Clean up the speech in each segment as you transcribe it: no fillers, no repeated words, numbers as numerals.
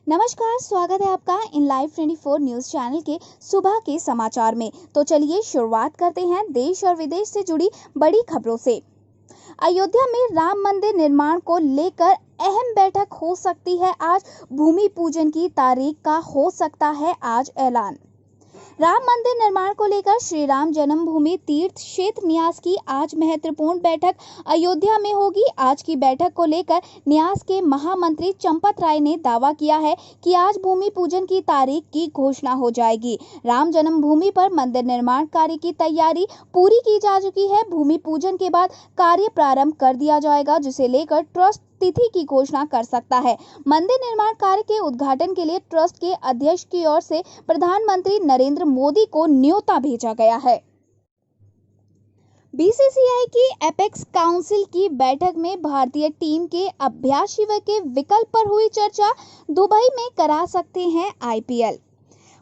नमस्कार, स्वागत है आपका इन लाइव 24 न्यूज चैनल के सुबह के समाचार में। तो चलिए शुरुआत करते हैं देश और विदेश से जुड़ी बड़ी खबरों से। अयोध्या में राम मंदिर निर्माण को लेकर अहम बैठक हो सकती है आज। भूमि पूजन की तारीख का हो सकता है आज ऐलान। राम मंदिर निर्माण को लेकर श्री राम जन्मभूमि तीर्थ क्षेत्र न्यास की आज महत्वपूर्ण बैठक अयोध्या में होगी। आज की बैठक को लेकर न्यास के महामंत्री चंपत राय ने दावा किया है कि आज भूमि पूजन की तारीख की घोषणा हो जाएगी। राम जन्मभूमि पर मंदिर निर्माण कार्य की तैयारी पूरी की जा चुकी है। भूमि पूजन के बाद कार्य प्रारंभ कर दिया जाएगा, जिसे लेकर ट्रस्ट तिथि की घोषणा कर सकता है। मंदिर निर्माण कार्य के उद्घाटन के लिए ट्रस्ट के अध्यक्ष की ओर से प्रधानमंत्री नरेंद्र मोदी को न्योता भेजा गया है। बीसीसीआई की एपेक्स काउंसिल की बैठक में भारतीय टीम के अभ्यास शिविर के विकल्प पर हुई चर्चा। दुबई में करा सकते हैं आईपीएल।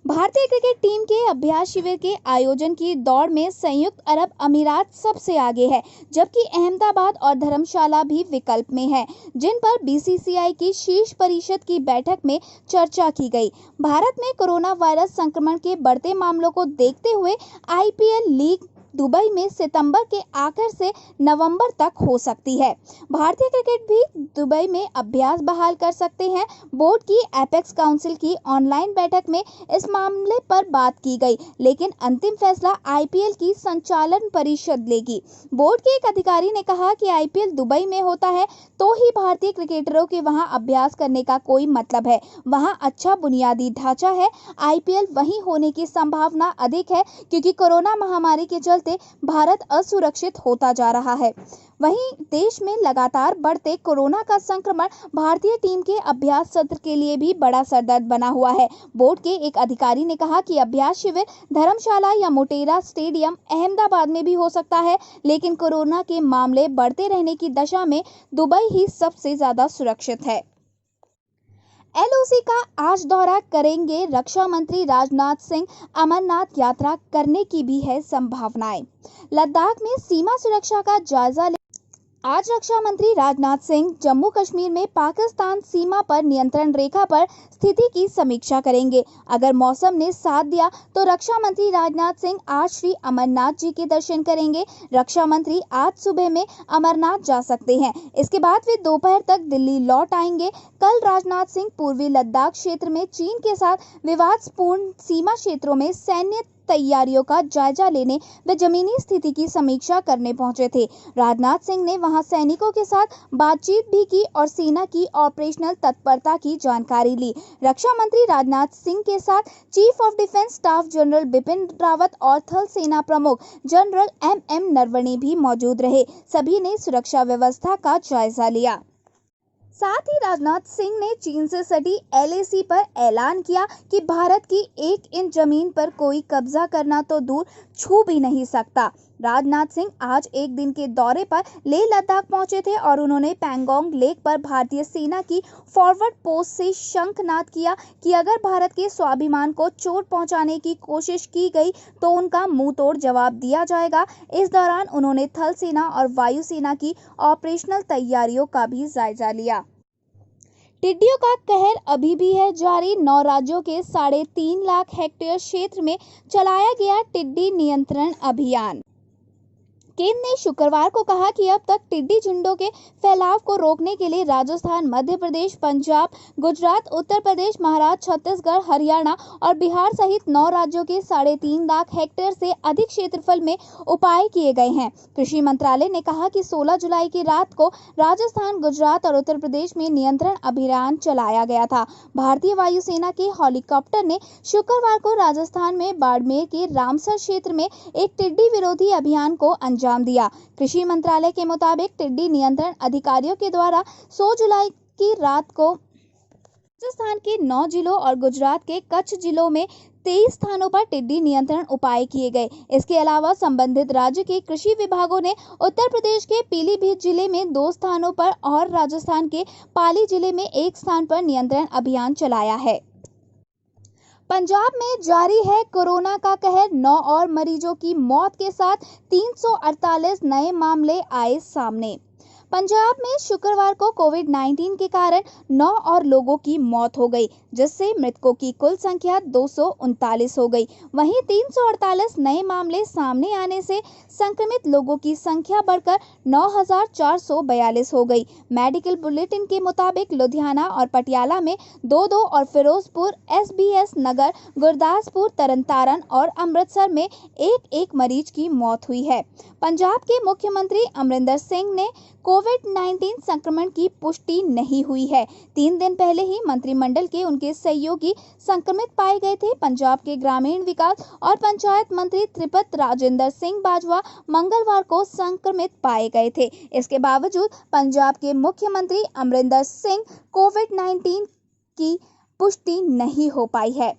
भारतीय क्रिकेट टीम के अभ्यास शिविर के आयोजन की दौड़ में संयुक्त अरब अमीरात सबसे आगे है, जबकि अहमदाबाद और धर्मशाला भी विकल्प में है, जिन पर बीसीसीआई की शीर्ष परिषद की बैठक में चर्चा की गई। भारत में कोरोना वायरस संक्रमण के बढ़ते मामलों को देखते हुए आईपीएल लीग दुबई में सितंबर के आखिर से नवंबर तक हो सकती है। भारतीय क्रिकेट भी दुबई में अभ्यास बहाल कर सकते हैं। बोर्ड की एपेक्स काउंसिल की ऑनलाइन बैठक में इस मामले पर बात की गई, लेकिन अंतिम फैसला आईपीएल की संचालन परिषद लेगी। बोर्ड के एक अधिकारी ने कहा कि आईपीएल दुबई में होता है तो ही भारतीय क्रिकेटरों के वहां अभ्यास करने का कोई मतलब है। वहां अच्छा बुनियादी ढांचा है। आईपीएल वहीं होने की संभावना अधिक है, क्योंकि कोरोना महामारी के चलते भारत असुरक्षित होता जा रहा है। वहीं देश में लगातार बढ़ते कोरोना का संक्रमण भारतीय टीम के अभ्यास सत्र के लिए भी बड़ा सरदर्द बना हुआ है। बोर्ड के एक अधिकारी ने कहा कि अभ्यास शिविर धर्मशाला या मोटेरा स्टेडियम अहमदाबाद में भी हो सकता है, लेकिन कोरोना के मामले बढ़ते रहने की दशा में दुबई ही सबसे ज्यादा सुरक्षित है। एलओसी का आज दौरा करेंगे रक्षा मंत्री राजनाथ सिंह। अमरनाथ यात्रा करने की भी है संभावनाएं। लद्दाख में सीमा सुरक्षा का जायजा आज रक्षा मंत्री राजनाथ सिंह जम्मू कश्मीर में पाकिस्तान सीमा पर नियंत्रण रेखा पर स्थिति की समीक्षा करेंगे। अगर मौसम ने साथ दिया तो रक्षा मंत्री राजनाथ सिंह आज श्री अमरनाथ जी के दर्शन करेंगे। रक्षा मंत्री आज सुबह में अमरनाथ जा सकते हैं। इसके बाद वे दोपहर तक दिल्ली लौट आएंगे। कल राजनाथ सिंह पूर्वी लद्दाख क्षेत्र में चीन के साथ विवादपूर्ण सीमा क्षेत्रों में सैन्य तैयारियों का जायजा लेने व जमीनी स्थिति की समीक्षा करने पहुंचे थे। राजनाथ सिंह ने वहां सैनिकों के साथ बातचीत भी की और सेना की ऑपरेशनल तत्परता की जानकारी ली। रक्षा मंत्री राजनाथ सिंह के साथ chief of defence staff general Bipin Rawat और थल सेना प्रमुख जनरल एम नरवणे भी मौजूद रहे। सभी ने सुरक्षा व्यवस्था का जायजा लिया। साथ ही राजनाथ सिंह ने चीन से सटी एलएसी पर ऐलान किया कि भारत की 1 इंच जमीन पर कोई कब्जा करना तो दूर छू भी नहीं सकता। राजनाथ सिंह आज एक दिन के दौरे पर लेह लद्दाख पहुंचे थे और उन्होंने पैंगोंग लेक पर भारतीय सेना की फॉरवर्ड पोस्ट से शंखनाद किया कि अगर भारत के स्वाभिमान को चोट पहुंचाने की कोशिश की गई तो उनका मुंह तोड़ जवाब दिया जाएगा। इस दौरान उन्होंने थल सेना और वायुसेना की ऑपरेशनल तैयारियों का भी जायजा लिया। टिड्डियों का कहर अभी भी है जारी। 9 राज्यों के 3.5 लाख हेक्टेयर क्षेत्र में चलाया गया टिड्डी नियंत्रण अभियान। केंद्र ने शुक्रवार को कहा कि अब तक टिड्डी झुंडों के फैलाव को रोकने के लिए राजस्थान, मध्य प्रदेश, पंजाब, गुजरात, उत्तर प्रदेश, महाराष्ट्र, छत्तीसगढ़, हरियाणा और बिहार सहित 9 राज्यों के 3.5 लाख हेक्टेयर से अधिक क्षेत्रफल में उपाय किए गए हैं। कृषि मंत्रालय ने कहा कि 16 जुलाई की रात को राजस्थान, गुजरात और उत्तर प्रदेश में नियंत्रण अभियान चलाया गया था। भारतीय वायुसेना के हेलीकॉप्टर ने शुक्रवार को राजस्थान में बाड़मेर के रामसर क्षेत्र में एक टिड्डी विरोधी अभियान को अंजाम दिया। कृषि मंत्रालय के मुताबिक टिड्डी नियंत्रण अधिकारियों के द्वारा 16 जुलाई की रात को राजस्थान के 9 जिलों और गुजरात के कच्छ जिलों में 23 स्थानों पर टिड्डी नियंत्रण उपाय किए गए। इसके अलावा संबंधित राज्य के कृषि विभागों ने उत्तर प्रदेश के पीलीभीत जिले में 2 स्थानों पर और राजस्थान के पाली जिले में 1 स्थान पर नियंत्रण अभियान चलाया है। पंजाब में जारी है कोरोना का कहर। 9 और मरीजों की मौत के साथ 348 नए मामले आए सामने। पंजाब में शुक्रवार को कोविड-19 के कारण 9 और लोगों की मौत हो गई, जिससे मृतकों की कुल संख्या 239 हो गई। वहीं 348 नए मामले सामने आने से संक्रमित लोगों की संख्या बढ़कर 9,442 हो गई। मेडिकल बुलेटिन के मुताबिक लुधियाना और पटियाला में 2-2 और फिरोजपुर, SBS नगर, गुरदासपुर, तरनतारन और अमृतसर में 1-1 मरीज की मौत हुई है। पंजाब के मुख्यमंत्री अमरिंदर सिंह ने कोविड-19 संक्रमण की पुष्टि नहीं हुई है। 3 दिन पहले ही मंत्रिमंडल के उनके सहयोगी संक्रमित पाए गए थे। पंजाब के ग्रामीण विकास और पंचायत मंत्री त्रिपत राजेंद्र सिंह बाजवा मंगलवार को संक्रमित पाए गए थे। इसके बावजूद पंजाब के मुख्यमंत्री अमरिंदर सिंह कोविड-19 की पुष्टि नहीं हो पाई है।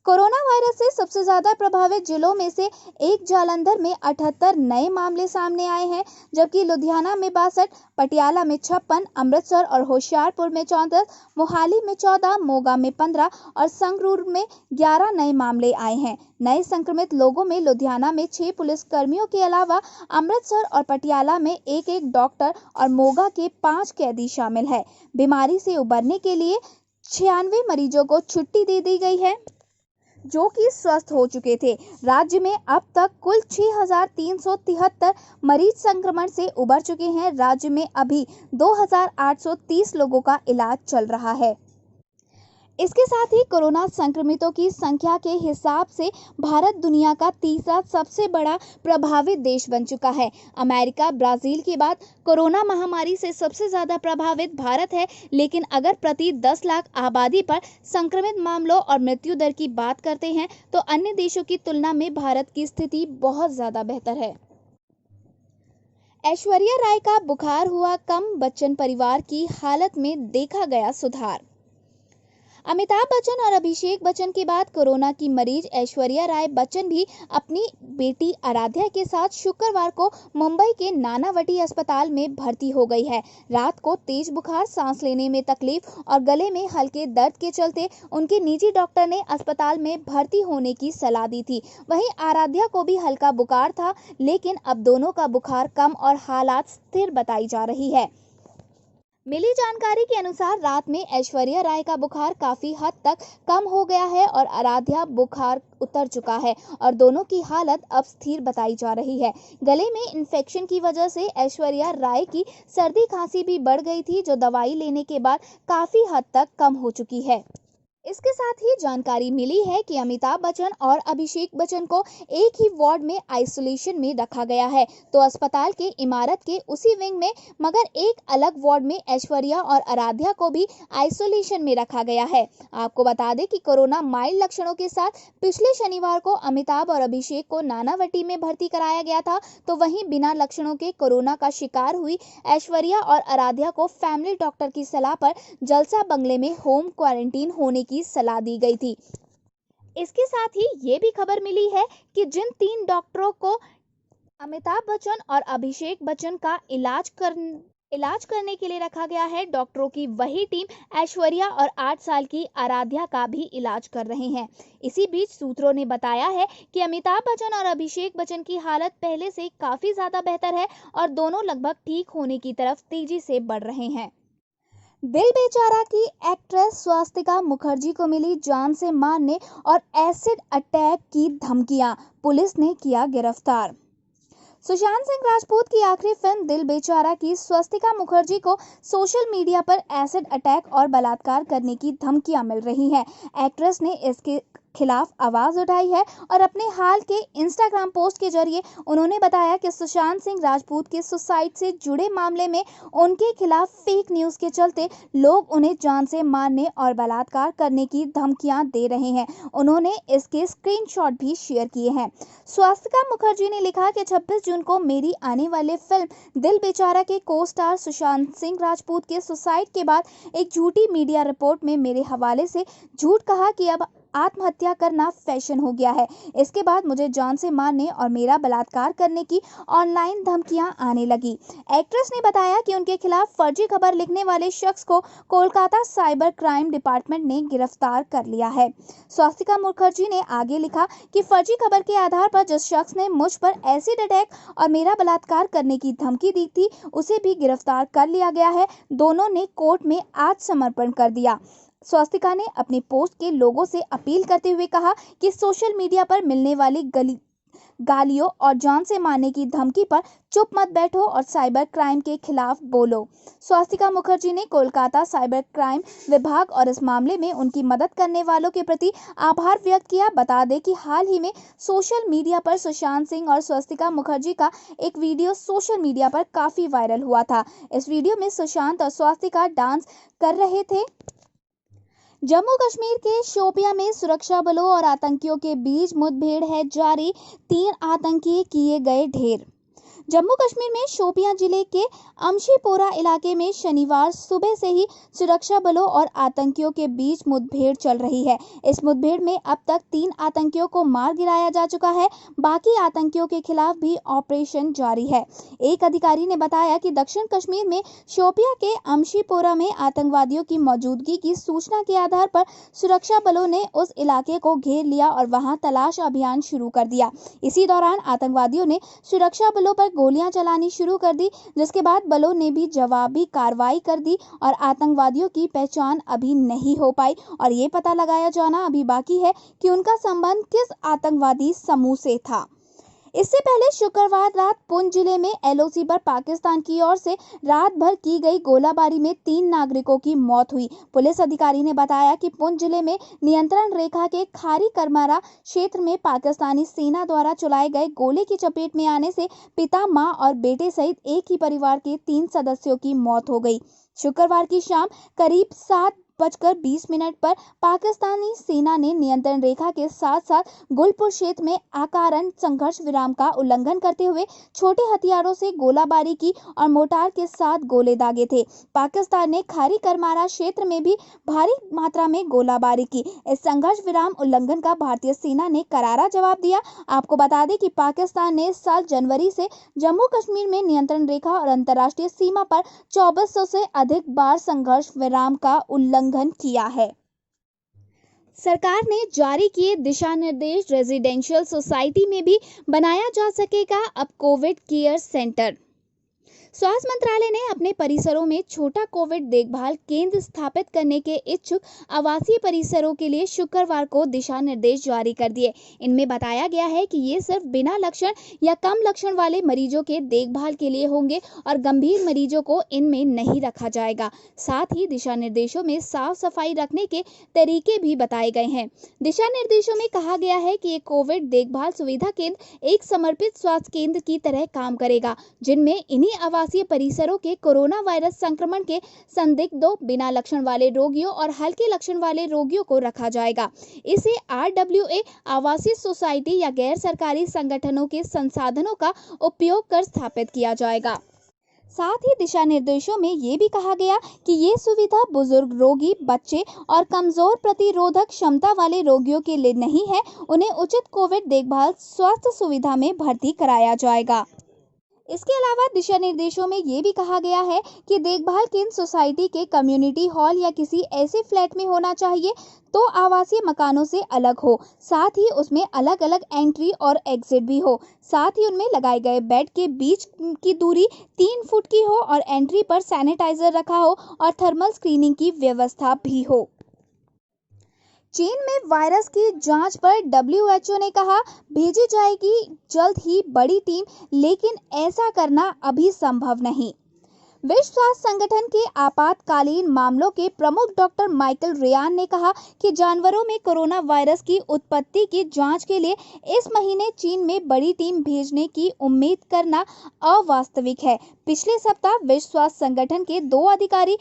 कोरोना वायरस से सबसे ज्यादा प्रभावित जिलों में से एक जालंधर में 78 नए मामले सामने आए हैं, जबकि लुधियाना में 62, पटियाला में 56, अमृतसर और होशियारपुर में 34, मोहाली में 14, मोगा में 15 और संगरूर में 11 नए मामले आए हैं। नए संक्रमित लोगों में लुधियाना में 6 पुलिसकर्मियों के अलावा अमृतसर और पटियाला में 1-1 डॉक्टर और मोगा के 5 कैदी शामिल है। बीमारी से उबरने के लिए 96 मरीजों को छुट्टी दे दी गई है, जो कि स्वस्थ हो चुके थे। राज्य में अब तक कुल 6,373 मरीज संक्रमण से उबर चुके हैं। राज्य में अभी 2,830 लोगों का इलाज चल रहा है। इसके साथ ही कोरोना संक्रमितों की संख्या के हिसाब से भारत दुनिया का तीसरा सबसे बड़ा प्रभावित देश बन चुका है। अमेरिका, ब्राजील के बाद कोरोना महामारी से सबसे ज्यादा प्रभावित भारत है, लेकिन अगर प्रति 10 लाख आबादी पर संक्रमित मामलों और मृत्यु दर की बात करते हैं तो अन्य देशों की तुलना में भारत की स्थिति बहुत ज्यादा बेहतर है। ऐश्वर्या राय का बुखार हुआ कम, बच्चन परिवार की हालत में देखा गया सुधार। अमिताभ बच्चन और अभिषेक बच्चन के बाद कोरोना की मरीज ऐश्वर्या राय बच्चन भी अपनी बेटी आराध्या के साथ शुक्रवार को मुंबई के नानावटी अस्पताल में भर्ती हो गई है। रात को तेज बुखार, सांस लेने में तकलीफ और गले में हल्के दर्द के चलते उनके निजी डॉक्टर ने अस्पताल में भर्ती होने की सलाह दी थी। वहीं आराध्या को भी हल्का बुखार था, लेकिन अब दोनों का बुखार कम और हालात स्थिर बताई जा रही है। मिली जानकारी के अनुसार रात में ऐश्वर्या राय का बुखार काफी हद तक कम हो गया है और आराध्या बुखार उतर चुका है और दोनों की हालत अब स्थिर बताई जा रही है। गले में इन्फेक्शन की वजह से ऐश्वर्या राय की सर्दी खांसी भी बढ़ गई थी, जो दवाई लेने के बाद काफी हद तक कम हो चुकी है। इसके साथ ही जानकारी मिली है कि अमिताभ बच्चन और अभिषेक बच्चन को एक ही वार्ड में आइसोलेशन में रखा गया है, तो अस्पताल के इमारत के उसी विंग में मगर एक अलग वार्ड में ऐश्वर्या और आराध्या को भी आइसोलेशन में रखा गया है। आपको बता दें कि कोरोना माइल्ड लक्षणों के साथ पिछले शनिवार को अमिताभ और अभिषेक को नानावटी में भर्ती कराया गया था, तो वहीं बिना लक्षणों के कोरोना का शिकार हुई ऐश्वर्या और आराध्या को फैमिली डॉक्टर की सलाह पर जलसा बंगले में होम क्वारंटीन होने की सलाह दी गई थी। इसके साथ ही ये भी खबर मिली है कि जिन 3 डॉक्टरों को अमिताभ बच्चन और अभिषेक बच्चन का इलाज करने के लिए रखा गया है, डॉक्टरों की वही टीम ऐश्वर्या और 8 साल की आराध्या का भी इलाज कर रहे हैं। इसी बीच सूत्रों ने बताया है कि अमिताभ बच्चन और अभिषेक बच्चन की हालत पहले से काफी ज्यादा बेहतर है और दोनों लगभग ठीक होने की तरफ तेजी से बढ़ रहे हैं। दिल बेचारा की एक्ट्रेस स्वास्तिका मुखर्जी को मिली जान से मारने और एसिड अटैक की धमकियां, पुलिस ने किया गिरफ्तार। सुशांत सिंह राजपूत की आखिरी फिल्म दिल बेचारा की स्वास्तिका मुखर्जी को सोशल मीडिया पर एसिड अटैक और बलात्कार करने की धमकियां मिल रही हैं। एक्ट्रेस ने इसके खिलाफ आवाज उठाई है और अपने हाल के इंस्टाग्राम पोस्ट के जरिए उन्होंने बताया कि सुशांत सिंह राजपूत के सुसाइड से जुड़े मामले में उनके खिलाफ फेक न्यूज के चलते लोग उन्हें जान से मारने और बलात्कार करने की धमकियां दे रहे हैं। उन्होंने इसके स्क्रीनशॉट भी शेयर किए हैं। स्वास्तिका मुखर्जी ने लिखा कि 26 जून को मेरी आने वाली फिल्म दिल बेचारा के को स्टार सुशांत सिंह राजपूत के सुसाइड के बाद एक झूठी मीडिया रिपोर्ट में मेरे हवाले से झूठ कहा कि अब आत्महत्या करना फैशन हो गया है। इसके बाद मुझे जान से मारने और मेरा बलात्कार करने की ऑनलाइन धमकियां आने लगी। एक्ट्रेस ने बताया कि उनके खिलाफ फर्जी खबर लिखने वाले शख्स को कोलकाता साइबर क्राइम डिपार्टमेंट ने गिरफ्तार कर लिया है। स्वास्तिका मुखर्जी ने आगे लिखा कि फर्जी खबर के आधार पर जिस शख्स ने मुझ पर एसिड अटैक और मेरा बलात्कार करने की धमकी दी थी, उसे भी गिरफ्तार कर लिया गया है। दोनों ने कोर्ट में आत्मसमर्पण कर दिया। स्वास्तिका ने अपनी पोस्ट के लोगों से अपील करते हुए कहा कि सोशल मीडिया पर मिलने वाली गालियों और जान से मारने की धमकी पर चुप मत बैठो और साइबर क्राइम के खिलाफ बोलो। स्वास्तिका मुखर्जी ने कोलकाता साइबर क्राइम विभाग और इस मामले में उनकी मदद करने वालों के प्रति आभार व्यक्त किया। बता दें कि हाल ही में सोशल मीडिया पर सुशांत सिंह और स्वास्तिका मुखर्जी का एक वीडियो सोशल मीडिया पर काफी वायरल हुआ था। इस वीडियो में सुशांत और स्वास्तिका डांस कर रहे थे। जम्मू कश्मीर के शोपियां में सुरक्षा बलों और आतंकियों के बीच मुठभेड़ है जारी, 3 आतंकी किए गए ढेर। जम्मू कश्मीर में शोपियां जिले के अमशीपोरा इलाके में शनिवार सुबह से ही सुरक्षा बलों और आतंकियों के बीच मुठभेड़ चल रही है। इस मुठभेड़ में अब तक 3 आतंकियों को मार गिराया जा चुका है। बाकी आतंकियों के खिलाफ भी ऑपरेशन जारी है। एक अधिकारी ने बताया कि दक्षिण कश्मीर में शोपियां के अमशीपोरा में आतंकवादियों की मौजूदगी की सूचना के आधार पर सुरक्षा बलों ने उस इलाके को घेर लिया और वहां तलाश अभियान शुरू कर दिया। इसी दौरान आतंकवादियों ने सुरक्षा बलों पर गोलियां चलानी शुरू कर दी, जिसके बाद बलों ने भी जवाबी कार्रवाई कर दी और आतंकवादियों की पहचान अभी नहीं हो पाई और ये पता लगाया जाना अभी बाकी है कि उनका संबंध किस आतंकवादी समूह से था। इससे पहले शुक्रवार रात पुंछ जिले में एलओसी पर पाकिस्तान की ओर से रात भर की गई गोलाबारी में 3 नागरिकों की मौत हुई। पुलिस अधिकारी ने बताया कि पुंछ जिले में नियंत्रण रेखा के खारी करमारा क्षेत्र में पाकिस्तानी सेना द्वारा चलाए गए गोले की चपेट में आने से पिता, मां और बेटे सहित एक ही परिवार के 3 सदस्यों की मौत हो गई। शुक्रवार की शाम करीब 7:20 पर पाकिस्तानी सेना ने नियंत्रण रेखा के साथ साथ गुलपुर क्षेत्र में अकारण संघर्ष विराम का उल्लंघन करते हुए छोटे हथियारों से गोलाबारी की और मोर्टार के साथ गोले दागे थे। पाकिस्तान ने खारी करमारा क्षेत्र में भी भारी मात्रा में गोलाबारी की। इस संघर्ष विराम उल्लंघन का भारतीय सेना ने करारा जवाब दिया। आपको बता दें कि पाकिस्तान ने इस साल जनवरी से जम्मू कश्मीर में नियंत्रण रेखा और अंतर्राष्ट्रीय सीमा पर 2400 से अधिक बार संघर्ष विराम का उल्लंघन किया है। सरकार ने जारी किए दिशा निर्देश, रेजिडेंशियल सोसाइटी में भी बनाया जा सकेगा अब कोविड केयर सेंटर। स्वास्थ्य मंत्रालय ने अपने परिसरों में छोटा कोविड देखभाल केंद्र स्थापित करने के इच्छुक आवासीय परिसरों के लिए शुक्रवार को दिशा निर्देश जारी कर दिए। इनमें बताया गया है कि ये सिर्फ बिना लक्षण या कम लक्षण वाले मरीजों के देखभाल के लिए होंगे और गंभीर मरीजों को इनमें नहीं रखा जाएगा। साथ ही दिशा निर्देशों में साफ सफाई रखने के तरीके भी बताए गए हैं। दिशा निर्देशों में कहा गया है कि ये कोविड देखभाल सुविधा केंद्र एक समर्पित स्वास्थ्य केंद्र की तरह काम करेगा, जिनमें इन्हीं आवासीय परिसरों के कोरोना वायरस संक्रमण के संदिग्धों, बिना लक्षण वाले रोगियों और हल्के लक्षण वाले रोगियों को रखा जाएगा। इसे RWA आवासीय सोसाइटी या गैर सरकारी संगठनों के संसाधनों का उपयोग कर स्थापित किया जाएगा। साथ ही दिशा निर्देशों में ये भी कहा गया कि ये सुविधा बुजुर्ग रोगी, बच्चे और कमजोर प्रतिरोधक क्षमता वाले रोगियों के लिए नहीं है। उन्हें उचित कोविड देखभाल स्वास्थ्य सुविधा में भर्ती कराया जाएगा। इसके अलावा दिशा निर्देशों में ये भी कहा गया है कि देखभाल केंद्र सोसाइटी के कम्युनिटी हॉल या किसी ऐसे फ्लैट में होना चाहिए तो आवासीय मकानों से अलग हो। साथ ही उसमें अलग अलग एंट्री और एग्जिट भी हो। साथ ही उनमें लगाए गए बेड के बीच की दूरी 3 फुट की हो और एंट्री पर सैनिटाइजर रखा हो और थर्मल स्क्रीनिंग की व्यवस्था भी हो। चीन में वायरस की जांच पर WHO ने कहा भेजी जाएगी जल्द ही बड़ी टीम, लेकिन ऐसा करना अभी संभव नहीं। विश्व स्वास्थ्य संगठन के आपातकालीन मामलों के प्रमुख डॉक्टर माइकल रेयान ने कहा कि जानवरों में कोरोना वायरस की उत्पत्ति की जांच के लिए इस महीने चीन में बड़ी टीम भेजने की उम्मीद करना अवास्तविक है। पिछले सप्ताह विश्व स्वास्थ्य संगठन के 2 अधिकारी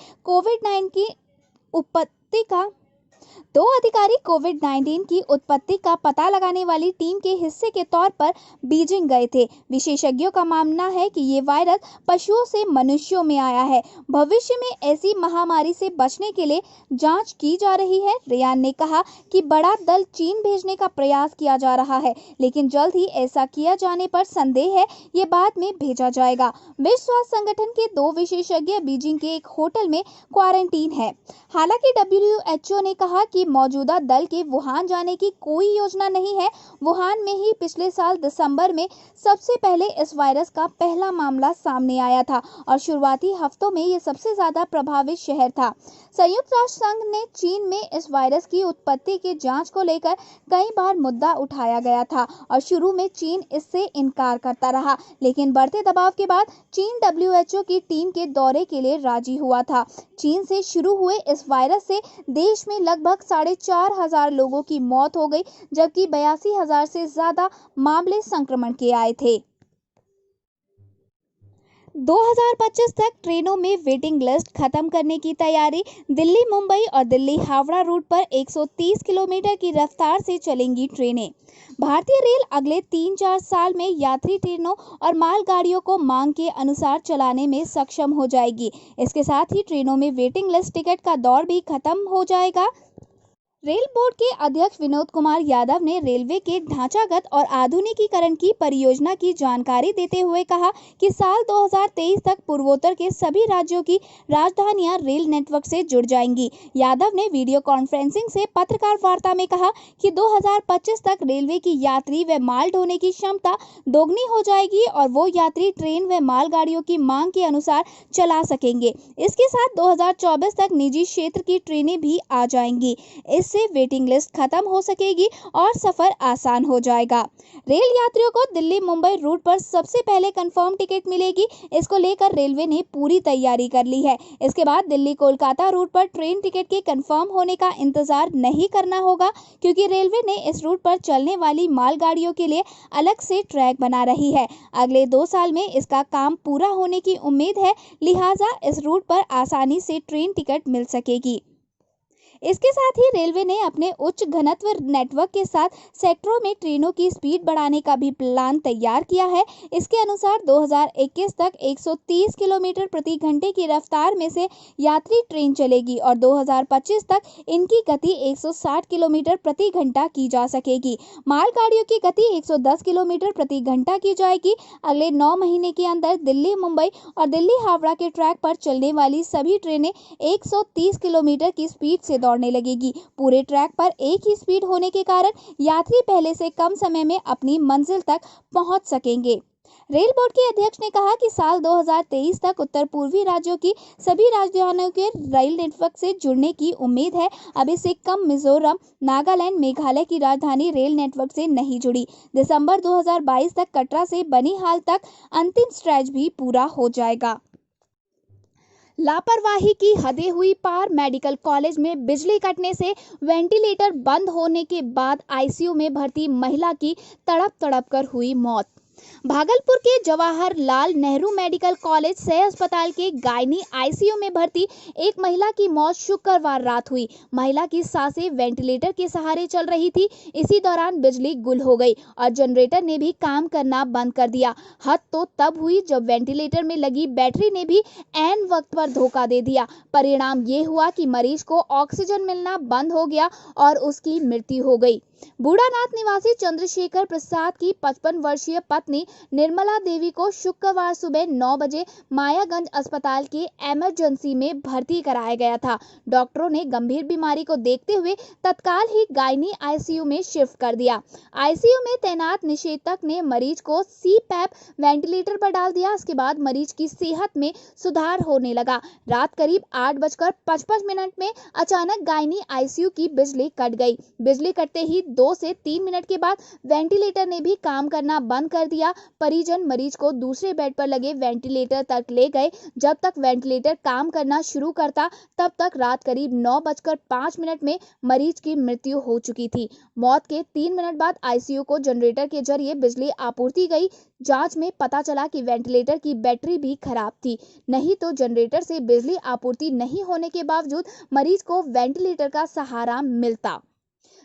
दो अधिकारी कोविड-19 की उत्पत्ति का पता लगाने वाली टीम के हिस्से के तौर पर बीजिंग गए थे। विशेषज्ञों का मानना है कि ये वायरस पशुओं से मनुष्यों में आया है। भविष्य में ऐसी महामारी से बचने के लिए जांच की जा रही है। रियान ने कहा कि बड़ा दल चीन भेजने का प्रयास किया जा रहा है, लेकिन जल्द ही ऐसा किया जाने पर संदेह है ये बाद में भेजा जाएगा। विश्व स्वास्थ्य संगठन के 2 विशेषज्ञ बीजिंग के एक होटल में क्वारंटीन है। हालांकि WHO ने कहा कि मौजूदा दल के वुहान जाने की कोई योजना नहीं है। वुहान में ही पिछले साल दिसंबर में सबसे पहले इस वायरस का पहला मामला सामने आया था और शुरुआती हफ्तों में ये सबसे ज्यादा प्रभावित शहर था। संयुक्त राष्ट्र संघ ने चीन में इस वायरस की उत्पत्ति की जांच को लेकर कई बार मुद्दा उठाया गया था और शुरू में चीन इससे इनकार करता रहा, लेकिन बढ़ते दबाव के बाद चीन WHO की टीम के दौरे के लिए राजी हुआ था। चीन से शुरू हुए इस वायरस से देश में लगभग 4,500 लोगों की मौत हो गई, जबकि 82,000 से ज्यादा मामले संक्रमण के आए थे। 2025 तक ट्रेनों में वेटिंग लिस्ट खत्म करने की तैयारी। दिल्ली मुंबई और दिल्ली हावड़ा रूट पर 130 किलोमीटर की रफ्तार से चलेंगी ट्रेनें। भारतीय रेल अगले 3-4 साल में यात्री ट्रेनों और मालगाड़ियों को मांग के अनुसार चलाने में सक्षम हो जाएगी। इसके साथ ही ट्रेनों में वेटिंग लिस्ट टिकट का दौर भी खत्म हो जाएगा। रेल बोर्ड के अध्यक्ष विनोद कुमार यादव ने रेलवे के ढांचागत और आधुनिकीकरण की परियोजना की जानकारी देते हुए कहा कि साल 2023 तक पूर्वोत्तर के सभी राज्यों की राजधानियां रेल नेटवर्क से जुड़ जाएंगी। यादव ने वीडियो कॉन्फ्रेंसिंग से पत्रकार वार्ता में कहा कि 2025 तक रेलवे की यात्री व माल ढोने की क्षमता दोगुनी हो जाएगी और वो यात्री ट्रेन व मालगाड़ियों की मांग के अनुसार चला सकेंगे। इसके साथ 2024 तक निजी क्षेत्र की ट्रेनें भी आ जाएंगी। इससे वेटिंग लिस्ट खत्म हो सकेगी और सफर आसान हो जाएगा। रेल यात्रियों को दिल्ली मुंबई रूट पर सबसे पहले कंफर्म टिकट मिलेगी। इसको लेकर रेलवे ने पूरी तैयारी कर ली है। इसके बाद दिल्ली कोलकाता रूट पर ट्रेन टिकट के कंफर्म होने का इंतजार नहीं करना होगा, क्योंकि रेलवे ने इस रूट पर चलने वाली मालगाड़ियों के लिए अलग से ट्रैक बना रही है। अगले 2 साल में इसका काम पूरा होने की उम्मीद है, लिहाजा इस रूट पर आसानी से ट्रेन टिकट मिल सकेगी। इसके साथ ही रेलवे ने अपने उच्च घनत्व नेटवर्क के साथ सेक्टरों में ट्रेनों की स्पीड बढ़ाने का भी प्लान तैयार किया है। इसके अनुसार 2021 तक 130 किलोमीटर प्रति घंटे की रफ्तार में से यात्री ट्रेन चलेगी और 2025 तक इनकी गति 160 किलोमीटर प्रति घंटा की जा सकेगी। मालगाड़ियों की गति 110 किलोमीटर प्रति घंटा की जाएगी। अगले 9 महीने के अंदर दिल्ली मुंबई और दिल्ली हावड़ा के ट्रैक पर चलने वाली सभी ट्रेनें 130 किलोमीटर की स्पीड से दौड़ने लगेगी। पूरे ट्रैक पर एक ही स्पीड होने के कारण यात्री पहले से कम समय में अपनी मंजिल तक पहुंच सकेंगे। रेल बोर्ड के अध्यक्ष ने कहा कि साल 2023 तक उत्तर पूर्वी राज्यों की सभी राजधानियों के रेल नेटवर्क से जुड़ने की उम्मीद है। अभी सिक्किम, मिजोरम, नागालैंड, मेघालय की राजधानी रेल नेटवर्क से नहीं जुड़ी। दिसंबर 2022 तक कटरा से बनिहाल तक अंतिम स्ट्रेच भी पूरा हो जाएगा। लापरवाही की हदें हुई पार। मेडिकल कॉलेज में बिजली कटने से वेंटिलेटर बंद होने के बाद आईसीयू में भर्ती महिला की तड़प कर हुई मौत। भागलपुर के जवाहरलाल नेहरू मेडिकल कॉलेज सह अस्पताल के गायनी आईसीयू में भर्ती एक महिला की मौत शुक्रवार रात हुई। महिला की सांसें वेंटिलेटर के सहारे चल रही थी। इसी दौरान बिजली गुल हो गई और जनरेटर ने भी काम करना बंद कर दिया। हद तो तब हुई जब वेंटिलेटर में लगी बैटरी ने भी ऐन वक्त पर धोखा दे दिया। परिणाम ये हुआ कि मरीज को ऑक्सीजन मिलना बंद हो गया और उसकी मृत्यु हो गई। बूढ़ानाथ निवासी चंद्रशेखर प्रसाद की 55 वर्षीय पत्नी निर्मला देवी को शुक्रवार सुबह 9 बजे मायागंज अस्पताल के इमरजेंसी में भर्ती कराया गया था। डॉक्टरों ने गंभीर बीमारी को देखते हुए तत्काल ही गायनी आईसीयू में शिफ्ट कर दिया। आईसीयू में तैनात निषेधक ने मरीज को सीपैप वेंटिलेटर पर डाल दिया। इसके बाद मरीज की सेहत में सुधार होने लगा। रात करीब 8:55 में अचानक गायनी आईसीयू की बिजली कट गई। बिजली कटते ही 2 से 3 मिनट के बाद वेंटिलेटर ने भी काम करना बंद कर दिया। परिजन मरीज को दूसरे बेड पर लगे वेंटिलेटर तक ले गए। जब तक वेंटिलेटर काम करना शुरू करता तब तक रात करीब 9:05 में मरीज की मृत्यु हो चुकी थी। मौत के 3 मिनट बाद आईसीयू को जनरेटर के जरिए बिजली आपूर्ति गई। जांच में पता चला कि वेंटिलेटर की बैटरी भी खराब थी, नहीं तो जनरेटर से बिजली आपूर्ति नहीं होने के बावजूद मरीज को वेंटिलेटर का सहारा मिलता।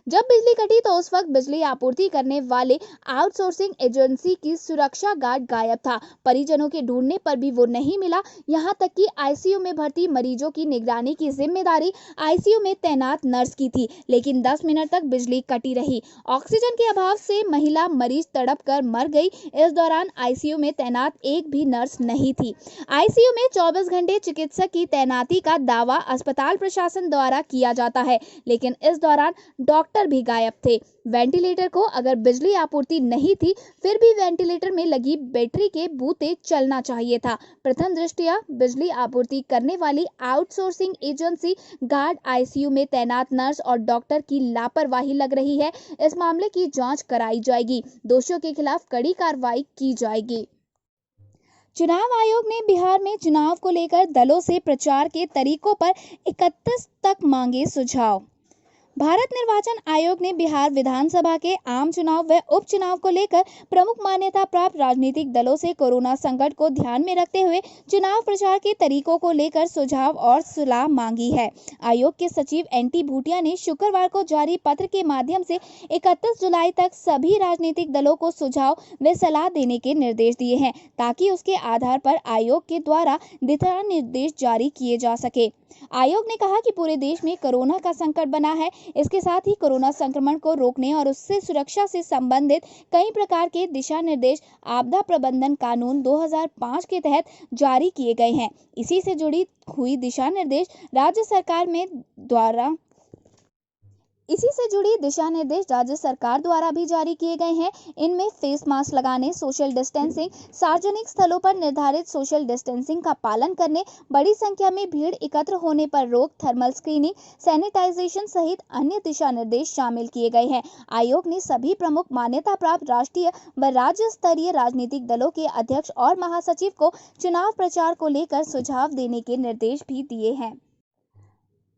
जब बिजली कटी तो उस वक्त बिजली आपूर्ति करने वाले आउटसोर्सिंग एजेंसी की सुरक्षा गार्ड गायब था। परिजनों के ढूंढने पर भी वो नहीं मिला। यहाँ तक कि आईसीयू में भर्ती मरीजों की निगरानी की जिम्मेदारी आईसीयू में तैनात नर्स की थी, लेकिन 10 मिनट तक बिजली कटी रही। ऑक्सीजन के अभाव से महिला मरीज तड़प कर मर गई। इस दौरान आईसीयू में तैनात एक भी नर्स नहीं थी। आईसीयू में 24 घंटे चिकित्सक की तैनाती का दावा अस्पताल प्रशासन द्वारा किया जाता है, लेकिन इस दौरान डॉक्टर भी गायब थे। वेंटिलेटर को अगर बिजली आपूर्ति नहीं थी, फिर भी वेंटिलेटर में लगी बैटरी के बूते चलना चाहिए था। प्रथम दृष्टया बिजली आपूर्ति करने वाली आउटसोर्सिंग एजेंसी गार्ड, आईसीयू में तैनात नर्स और डॉक्टर की लापरवाही लग रही है। इस मामले की जांच कराई जाएगी। दोषियों के खिलाफ कड़ी कार्रवाई की जाएगी। चुनाव आयोग ने बिहार में चुनाव को लेकर दलों से प्रचार के तरीकों पर 31 तक मांगे सुझाव। भारत निर्वाचन आयोग ने बिहार विधानसभा के आम चुनाव व उपचुनाव को लेकर प्रमुख मान्यता प्राप्त राजनीतिक दलों से कोरोना संकट को ध्यान में रखते हुए चुनाव प्रचार के तरीकों को लेकर सुझाव और सलाह मांगी है। आयोग के सचिव एनटी भूटिया ने शुक्रवार को जारी पत्र के माध्यम से 31 जुलाई तक सभी राजनीतिक दलों को सुझाव व सलाह देने के निर्देश दिए हैं, ताकि उसके आधार पर आयोग के द्वारा दिशा निर्देश जारी किए जा सके। आयोग ने कहा कि पूरे देश में कोरोना का संकट बना है। इसके साथ ही कोरोना संक्रमण को रोकने और उससे सुरक्षा से संबंधित कई प्रकार के दिशा निर्देश आपदा प्रबंधन कानून 2005 के तहत जारी किए गए हैं। इसी से जुड़ी हुई दिशा निर्देश राज्य सरकार द्वारा भी जारी किए गए हैं। इनमें फेस मास्क लगाने, सोशल डिस्टेंसिंग, सार्वजनिक स्थलों पर निर्धारित सोशल डिस्टेंसिंग का पालन करने, बड़ी संख्या में भीड़ एकत्र होने पर रोक, थर्मल स्क्रीनिंग, सैनिटाइजेशन सहित अन्य दिशा निर्देश शामिल किए गए हैं। आयोग ने सभी प्रमुख मान्यता प्राप्त राष्ट्रीय व राज्य स्तरीय राजनीतिक दलों के अध्यक्ष और महासचिव को चुनाव प्रचार को लेकर सुझाव देने के निर्देश भी दिए हैं।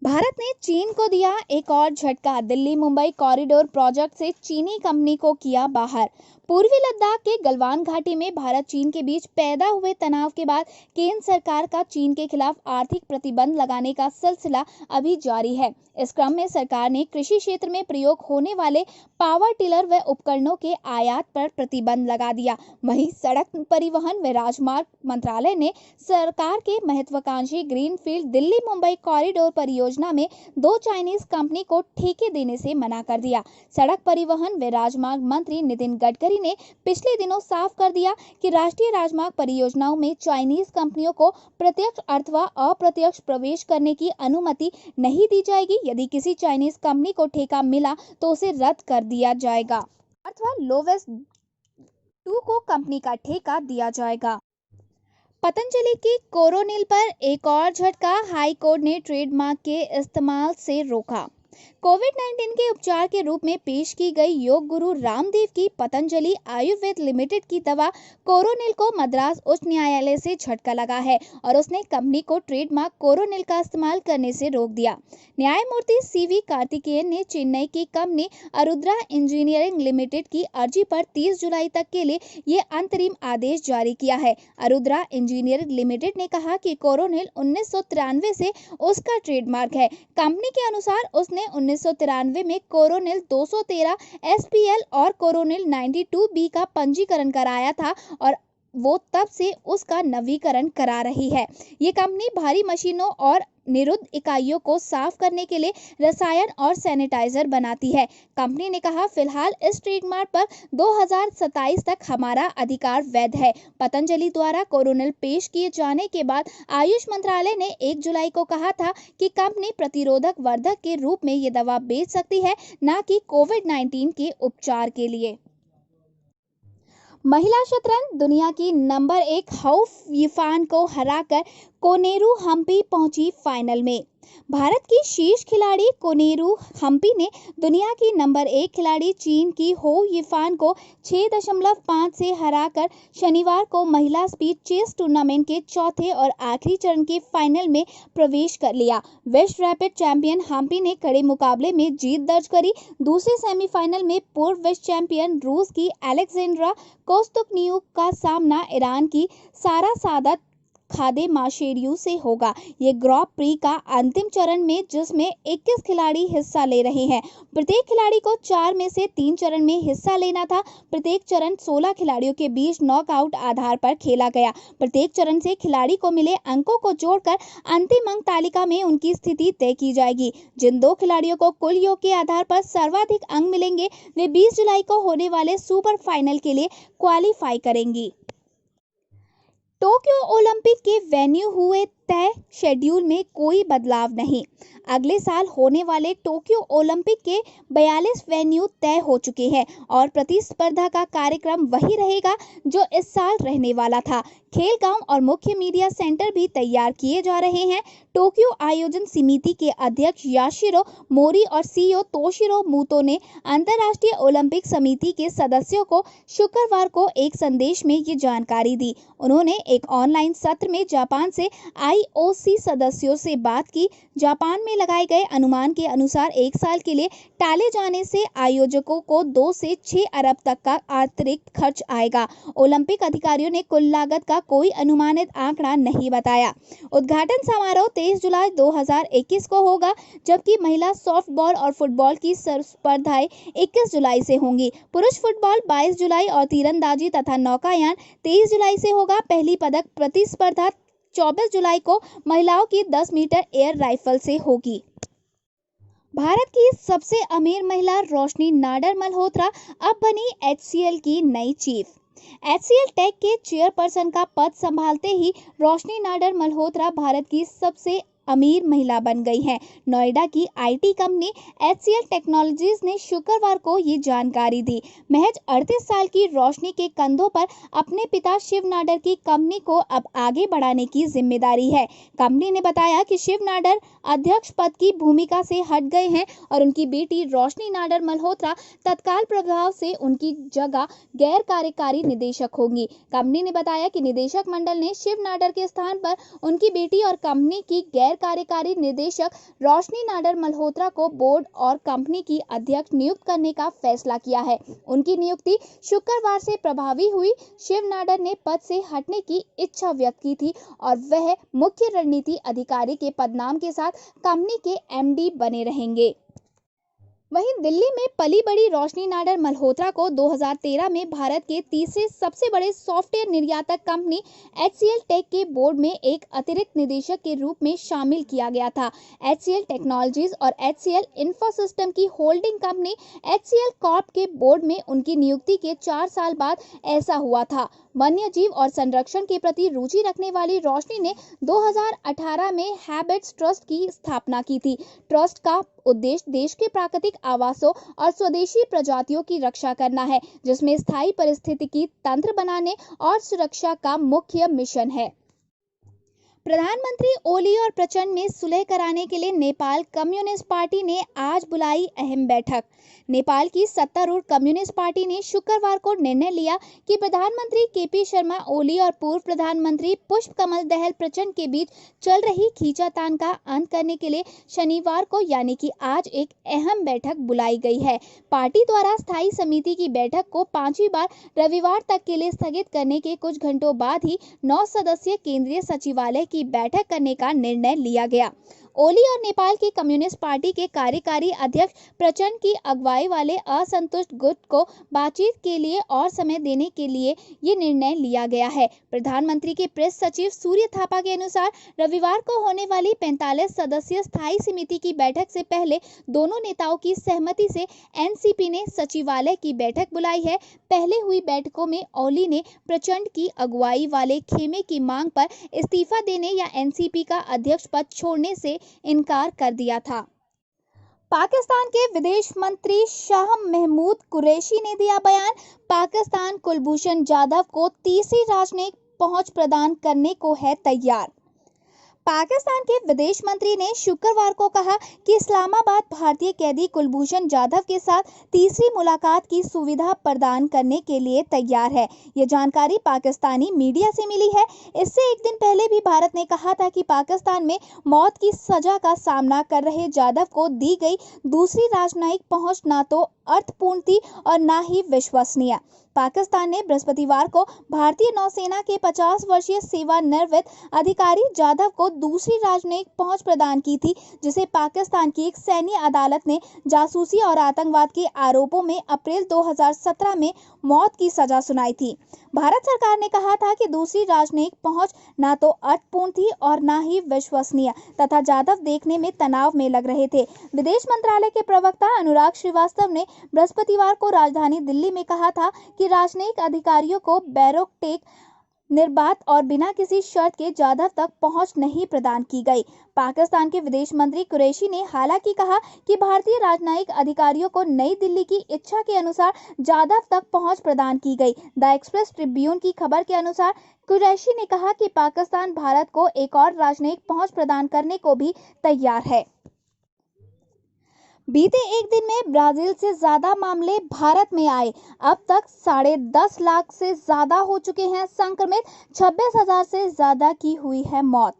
भारत ने चीन को दिया एक और झटका। दिल्ली मुंबई कॉरिडोर प्रोजेक्ट से चीनी कंपनी को किया बाहर। पूर्वी लद्दाख के गलवान घाटी में भारत चीन के बीच पैदा हुए तनाव के बाद केंद्र सरकार का चीन के खिलाफ आर्थिक प्रतिबंध लगाने का सिलसिला अभी जारी है। इस क्रम में सरकार ने कृषि क्षेत्र में प्रयोग होने वाले पावर टिलर व उपकरणों के आयात पर प्रतिबंध लगा दिया। वहीं सड़क परिवहन व राजमार्ग मंत्रालय ने सरकार के महत्वाकांक्षी ग्रीनफील्ड दिल्ली मुंबई कॉरिडोर परियोजना में 2 चाइनीज कंपनी को ठेके देने से मना कर दिया। सड़क परिवहन व राजमार्ग मंत्री नितिन गडकरी ने पिछले दिनों साफ कर दिया कि राष्ट्रीय राजमार्ग परियोजनाओं में चाइनीज कंपनियों को प्रत्यक्ष अथवा अप्रत्यक्ष प्रवेश करने की अनुमति नहीं दी जाएगी। यदि किसी चाइनीज कंपनी को ठेका मिला तो उसे रद्द कर दिया जाएगा अथवा लोवेस्ट 2 को कंपनी का ठेका दिया जाएगा। पतंजलि की कोरोनिल पर एक और झटका। हाई कोर्ट ने ट्रेडमार्क के इस्तेमाल से रोका। कोविड-19 के उपचार के रूप में पेश की गई योग गुरु रामदेव की पतंजलि आयुर्वेद लिमिटेड की दवा कोरोनिल को मद्रास उच्च न्यायालय से झटका लगा है और उसने कंपनी को ट्रेडमार्क कोरोनिल का इस्तेमाल करने से रोक दिया। न्यायमूर्ति सीवी कार्तिकेयन ने चेन्नई की कंपनी अरुद्रा इंजीनियरिंग लिमिटेड की अर्जी पर 30 जुलाई तक के लिए ये अंतरिम आदेश जारी किया है। अरुद्रा इंजीनियरिंग लिमिटेड ने कहा कि कोरोनिल 1993 से उसका ट्रेडमार्क है। कंपनी के अनुसार उसने 1993 में कोरोनिल 213 एसपीएल और कोरोनिल 92B का पंजीकरण कराया था और वो तब से उसका नवीकरण करा रही है। ये कंपनी भारी मशीनों और निरुद्ध इकाइयों को साफ करने के लिए रसायन और सैनिटाइजर बनाती है। कंपनी ने कहा, फिलहाल इस ट्रेडमार्क पर 2027 तक हमारा अधिकार वैध है। पतंजलि द्वारा कोरोनिल पेश किए जाने के बाद आयुष मंत्रालय ने 1 जुलाई को कहा था कि कंपनी प्रतिरोधक वर्धक के रूप में ये दवा बेच सकती है, न कि कोविड-19 के उपचार के लिए। महिला शतरंज दुनिया की नंबर 1 हाउ यिफान को हराकर कोनेरू हम्पी पहुंची फाइनल में। भारत की शीर्ष खिलाड़ी कोनेरू हम्पी ने दुनिया की नंबर 1 खिलाड़ी चीन की हो यिफान को 6.5 से हराकर शनिवार को महिला स्पीड चेस टूर्नामेंट के चौथे और आखिरी चरण के फाइनल में प्रवेश कर लिया। विश्व रैपिड चैंपियन हम्पी ने कड़े मुकाबले में जीत दर्ज करी। दूसरे सेमीफाइनल में पूर्व विश्व चैंपियन रूस की एलेक्जेंड्रा कोस्तुकनियुक का सामना ईरान की सारा सादत खादेमाशेरियू से होगा। ये ग्रॉप प्री का अंतिम चरण में जिसमें 21 खिलाड़ी हिस्सा ले रहे हैं। प्रत्येक खिलाड़ी को 4 में से 3 चरण में हिस्सा लेना था। प्रत्येक चरण 16 खिलाड़ियों के बीच नॉकआउट आधार पर खेला गया। प्रत्येक चरण से खिलाड़ी को मिले अंकों को जोड़कर अंतिम अंक तालिका में उनकी स्थिति तय की जाएगी। जिन 2 खिलाड़ियों को कुल योग के आधार पर सर्वाधिक अंक मिलेंगे वे 20 जुलाई को होने वाले सुपर फाइनल के लिए क्वालिफाई करेंगी। टोक्यो ओलंपिक के वेन्यू हुए तय, शेड्यूल में कोई बदलाव नहीं। अगले साल होने वाले टोक्यो ओलंपिक के 42 वेन्यू तय हो चुके हैं और प्रतिस्पर्धा का कार्यक्रम वही रहेगा जो इस साल रहने वाला था। खेल गांव और मुख्य मीडिया सेंटर भी तैयार किए जा रहे हैं। टोक्यो आयोजन समिति के अध्यक्ष याशिरो मोरी और सीईओ तोशिरो मूतो ने अंतर्राष्ट्रीय ओलंपिक समिति के सदस्यों को शुक्रवार को एक संदेश में ये जानकारी दी। उन्होंने एक ऑनलाइन सत्र में जापान से आईओसी सदस्यों से बात की। जापान में लगाए गए अनुमान के अनुसार एक साल के लिए टाले जाने से आयोजकों को 2 से 6 अरब तक का अतिरिक्त खर्च आएगा। ओलंपिक अधिकारियों ने कुल लागत का कोई अनुमानित आंकड़ा नहीं बताया। उद्घाटन समारोह 23 जुलाई 2021 को होगा, जबकि महिला सॉफ्टबॉल और फुटबॉल की स्पर्धाएं 21 जुलाई से होंगी। पुरुष फुटबॉल 22 जुलाई और तीरंदाजी तथा नौकायान 23 जुलाई से होगा। पहली पदक प्रतिस्पर्धा 24 जुलाई को महिलाओं की 10 मीटर एयर राइफल से होगी। भारत की सबसे अमीर महिला रोशनी नाडर मल्होत्रा अब बनी HCL की नई चीफ। HCL टेक के चेयरपर्सन का पद संभालते ही रोशनी नाडर मल्होत्रा भारत की सबसे अमीर महिला बन गई हैं। नोएडा की IT कंपनी HCL टेक्नोलॉजीज ने शुक्रवार को ये जानकारी दी। महज 38 साल की रोशनी के कंधों पर अपने पिता शिव नाडर की कंपनी को अब आगे बढ़ाने की जिम्मेदारी है। कंपनी ने बताया कि शिव नाडर अध्यक्ष पद की भूमिका से हट गए हैं और उनकी बेटी रोशनी नाडर मल्होत्रा तत्काल प्रभाव से उनकी जगह गैर कार्यकारी निदेशक होंगी। कंपनी ने बताया कि निदेशक मंडल ने शिव नाडर के स्थान पर उनकी बेटी और कंपनी की गैर कार्यकारी निदेशक रोशनी नाडर मल्होत्रा को बोर्ड और कंपनी की अध्यक्ष नियुक्त करने का फैसला किया है। उनकी नियुक्ति शुक्रवार से प्रभावी हुई। शिव नाडर ने पद से हटने की इच्छा व्यक्त की थी और वह मुख्य रणनीति अधिकारी के पदनाम के साथ कंपनी के MD बने रहेंगे। वहीं दिल्ली में पली बड़ी रोशनी नाडर मल्होत्रा को 2013 में भारत के तीसरे सबसे बड़े सॉफ्टवेयर निर्यातक कंपनी HCL टेक के बोर्ड में एक अतिरिक्त निदेशक के रूप में शामिल किया गया था। HCL टेक्नोलॉजीज और HCL इंफोसिस्टम की होल्डिंग कंपनी HCL कॉर्प के बोर्ड में उनकी नियुक्ति के 4 साल बाद ऐसा हुआ था। वन्य जीव और संरक्षण के प्रति रुचि रखने वाली रोशनी ने 2018 में हैबिट्स ट्रस्ट की स्थापना की थी। ट्रस्ट का उद्देश्य देश के प्राकृतिक आवासों और स्वदेशी प्रजातियों की रक्षा करना है, जिसमें स्थायी पारिस्थितिकी तंत्र बनाने और सुरक्षा का मुख्य मिशन है। प्रधानमंत्री ओली और प्रचंड में सुलह कराने के लिए नेपाल कम्युनिस्ट पार्टी ने आज बुलाई अहम बैठक। नेपाल की सत्तारूढ़ कम्युनिस्ट पार्टी ने शुक्रवार को निर्णय लिया कि प्रधानमंत्री KP शर्मा ओली और पूर्व प्रधानमंत्री पुष्प कमल दहल प्रचंड के बीच चल रही खींचातान का अंत करने के लिए शनिवार को यानी कि आज एक अहम बैठक बुलाई गई है। पार्टी द्वारा स्थायी समिति की बैठक को 5वीं बार रविवार तक के लिए स्थगित करने के कुछ घंटों बाद ही 9 सदस्यीय केंद्रीय सचिवालय की बैठक करने का निर्णय लिया गया। ओली और नेपाल की कम्युनिस्ट पार्टी के कार्यकारी अध्यक्ष प्रचंड की अगुवाई वाले असंतुष्ट गुट को बातचीत के लिए और समय देने के लिए ये निर्णय लिया गया है। प्रधानमंत्री के प्रेस सचिव सूर्य थापा के अनुसार रविवार को होने वाली 45 सदस्यीय स्थायी समिति की बैठक से पहले दोनों नेताओं की सहमति से एनसीपी ने सचिवालय की बैठक बुलाई है। पहले हुई बैठकों में ओली ने प्रचंड की अगुवाई वाले खेमे की मांग पर इस्तीफा देने या एनसीपी का अध्यक्ष पद छोड़ने से इनकार कर दिया था। पाकिस्तान के विदेश मंत्री शाह महमूद कुरैशी ने दिया बयान। पाकिस्तान कुलभूषण जाधव को तीसरी राजनयिक पहुंच प्रदान करने को है तैयार। पाकिस्तान के विदेश मंत्री ने शुक्रवार को कहा कि इस्लामाबाद भारतीय कैदी कुलभूषण जाधव के साथ तीसरी मुलाकात की सुविधा प्रदान करने के लिए तैयार है। ये जानकारी पाकिस्तानी मीडिया से मिली है। इससे एक दिन पहले भी भारत ने कहा था कि पाकिस्तान में मौत की सजा का सामना कर रहे जाधव को दी गई दूसरी राजनयिक पहुंच न तो अर्थपूर्ण थी और न ही विश्वसनीय। पाकिस्तान ने बृहस्पतिवार को भारतीय नौसेना के 50 वर्षीय सेवानिवृत्त अधिकारी जाधव को दूसरी राजनयिक पहुंच प्रदान की थी, जिसे पाकिस्तान की एक सैन्य अदालत ने जासूसी और आतंकवाद के आरोपों में अप्रैल 2017 में मौत की सजा सुनाई थी। भारत सरकार ने कहा था कि दूसरी राजनयिक पहुंच न तो अर्थपूर्ण थी और न ही विश्वसनीय तथा जाधव देखने में तनाव में लग रहे थे। विदेश मंत्रालय के प्रवक्ता अनुराग श्रीवास्तव ने बृहस्पतिवार को राजधानी दिल्ली में कहा था कि राजनयिक अधिकारियों को बैरोक्टेक निर्बाध और बिना किसी शर्त के जाधव तक पहुंच नहीं प्रदान की गई। पाकिस्तान के विदेश मंत्री कुरैशी ने हालांकि कहा कि भारतीय राजनयिक अधिकारियों को नई दिल्ली की इच्छा के अनुसार जाधव तक पहुंच प्रदान की गई। द एक्सप्रेस ट्रिब्यून की खबर के अनुसार कुरैशी ने कहा कि पाकिस्तान भारत को एक और राजनयिक पहुंच प्रदान करने को भी तैयार है। बीते एक दिन में ब्राजील से ज्यादा मामले भारत में आए। अब तक 10.5 लाख से ज्यादा हो चुके हैं संक्रमित, 26,000 से ज्यादा की हुई है मौत।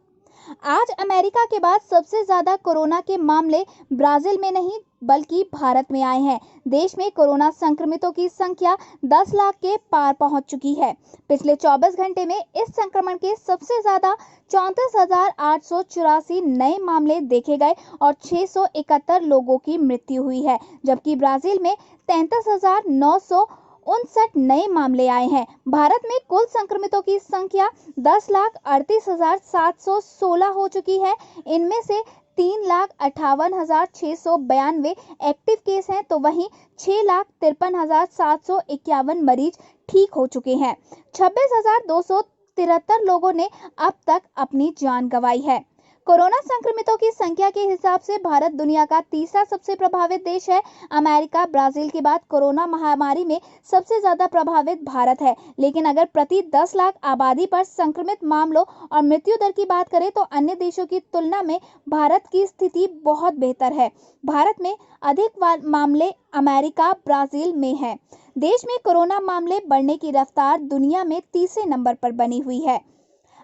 आज अमेरिका के बाद सबसे ज्यादा कोरोना के मामले ब्राजील में नहीं बल्कि भारत में आए हैं। देश में कोरोना संक्रमितों की संख्या 10 लाख के पार पहुंच चुकी है। पिछले 24 घंटे में इस संक्रमण के सबसे ज्यादा 34,884 नए मामले देखे गए और 671 लोगों की मृत्यु हुई है, जबकि ब्राजील में 33,959 नए मामले आए हैं। भारत में कुल संक्रमितों की संख्या 10,38,716 हो चुकी है। इनमें से 3,58,692 एक्टिव केस हैं, तो वहीं 6,53,751 मरीज ठीक हो चुके हैं। 26,273 लोगों ने अब तक अपनी जान गंवाई है। कोरोना संक्रमितों की संख्या के हिसाब से भारत दुनिया का तीसरा सबसे प्रभावित देश है। अमेरिका, ब्राजील के बाद कोरोना महामारी में सबसे ज्यादा प्रभावित भारत है। लेकिन अगर प्रति 10 लाख आबादी पर संक्रमित मामलों और मृत्यु दर की बात करें तो अन्य देशों की तुलना में भारत की स्थिति बहुत बेहतर है। भारत में अधिक मामले अमेरिका, ब्राजील में है। देश में कोरोना मामले बढ़ने की रफ्तार दुनिया में तीसरे नंबर पर बनी हुई है।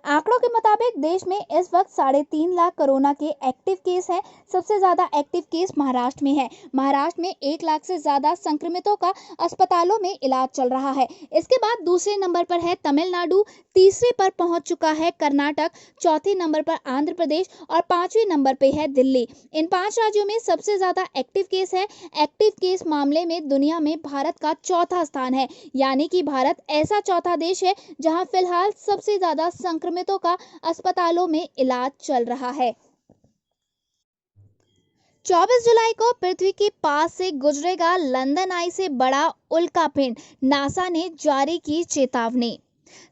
आंकड़ों के मुताबिक देश में इस वक्त 3.5 लाख कोरोना के एक्टिव केस हैं। सबसे ज्यादा एक्टिव केस महाराष्ट्र में है। महाराष्ट्र में 1 लाख से ज्यादा संक्रमितों का अस्पतालों में इलाज चल रहा है। इसके बाद दूसरे नंबर पर है तमिलनाडु, तीसरे पर पहुंच चुका है कर्नाटक, चौथे नंबर पर आंध्र प्रदेश और 5वें नंबर पे है दिल्ली। इन 5 राज्यों में सबसे ज्यादा एक्टिव केस है। एक्टिव केस मामले में दुनिया में भारत का चौथा स्थान है, यानी कि भारत ऐसा चौथा देश है जहां फिलहाल सबसे ज्यादा संक्रमितों का अस्पतालों में इलाज चल रहा है। 24 जुलाई को पृथ्वी के पास से गुजरेगा लंदन आई से बड़ा उल्कापिंड, नासा ने जारी की चेतावनी।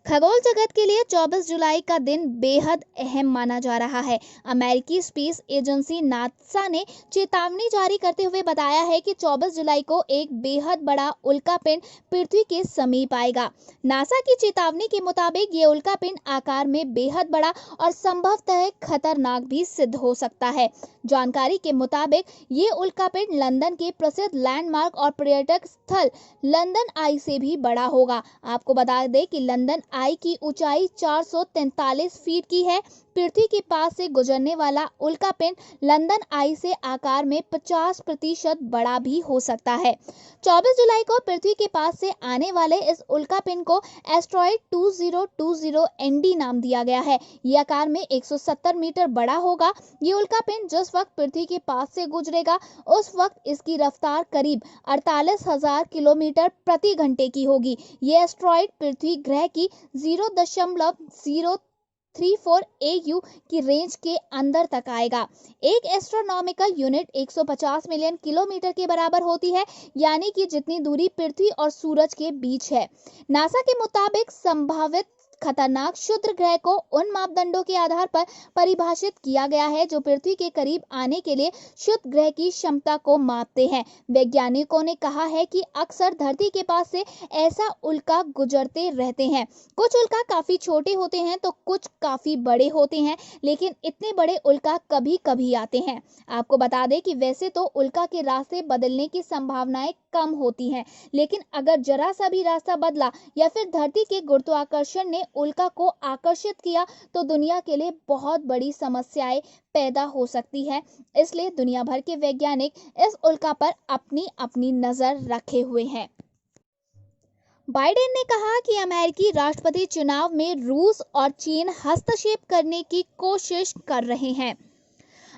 खगोल जगत के लिए 24 जुलाई का दिन बेहद अहम माना जा रहा है। अमेरिकी स्पेस एजेंसी नासा ने चेतावनी जारी करते हुए बताया है कि 24 जुलाई को एक बेहद बड़ा उल्कापिंड पृथ्वी के समीप आएगा। नासा की चेतावनी के मुताबिक ये उल्कापिंड आकार में बेहद बड़ा और संभवतः खतरनाक भी सिद्ध हो सकता है। जानकारी के मुताबिक ये उल्कापिंड लंदन के प्रसिद्ध लैंडमार्क और पर्यटक स्थल लंदन आई से भी बड़ा होगा। आपको बता दें कि लंदन आई की ऊंचाई 443 फीट की है। पृथ्वी के पास से गुजरने वाला उल्कापिंड लंदन आई से आकार में 50% बड़ा भी हो सकता है। 24 जुलाई को पृथ्वी के पास से आने वाले इस उल्कापिंड को एस्ट्रॉइड 2020 ND नाम दिया गया है। ये आकार में 170 मीटर बड़ा होगा। ये उल्कापिंड जिस वक्त पृथ्वी के पास से गुजरेगा उस वक्त इसकी रफ्तार करीब 48,000 किलोमीटर प्रति घंटे की होगी। ये एस्ट्रॉइड पृथ्वी ग्रह की 0.034 AU की रेंज के अंदर तक आएगा। एक एस्ट्रोनॉमिकल यूनिट 150 मिलियन किलोमीटर के बराबर होती है, यानी कि जितनी दूरी पृथ्वी और सूरज के बीच है। नासा के मुताबिक संभावित खतरनाक क्षुद्र ग्रह को उन मापदंडों के आधार पर परिभाषित किया गया है जो पृथ्वी के करीब आने के लिए क्षुद्र ग्रह की क्षमता को मापते हैं। वैज्ञानिकों ने कहा है कि अक्सर धरती के पास से ऐसा उल्का गुजरते रहते हैं। कुछ उल्का काफी छोटे होते हैं तो कुछ काफी बड़े होते हैं, लेकिन इतने बड़े उल्का कभी कभी आते हैं। आपको बता दें कि वैसे तो उल्का के रास्ते बदलने की संभावनाएं कम होती हैं, लेकिन अगर जरा सा भी रास्ता बदला या फिर धरती के गुरुत्वाकर्षण ने उल्का को आकर्षित किया तो दुनिया के लिए बहुत बड़ी समस्याएं पैदा हो सकती है। इसलिए दुनिया भर के वैज्ञानिक इस उल्का पर अपनी अपनी नजर रखे हुए हैं। बाइडेन ने कहा कि अमेरिकी राष्ट्रपति चुनाव में रूस और चीन हस्तक्षेप करने की कोशिश कर रहे हैं।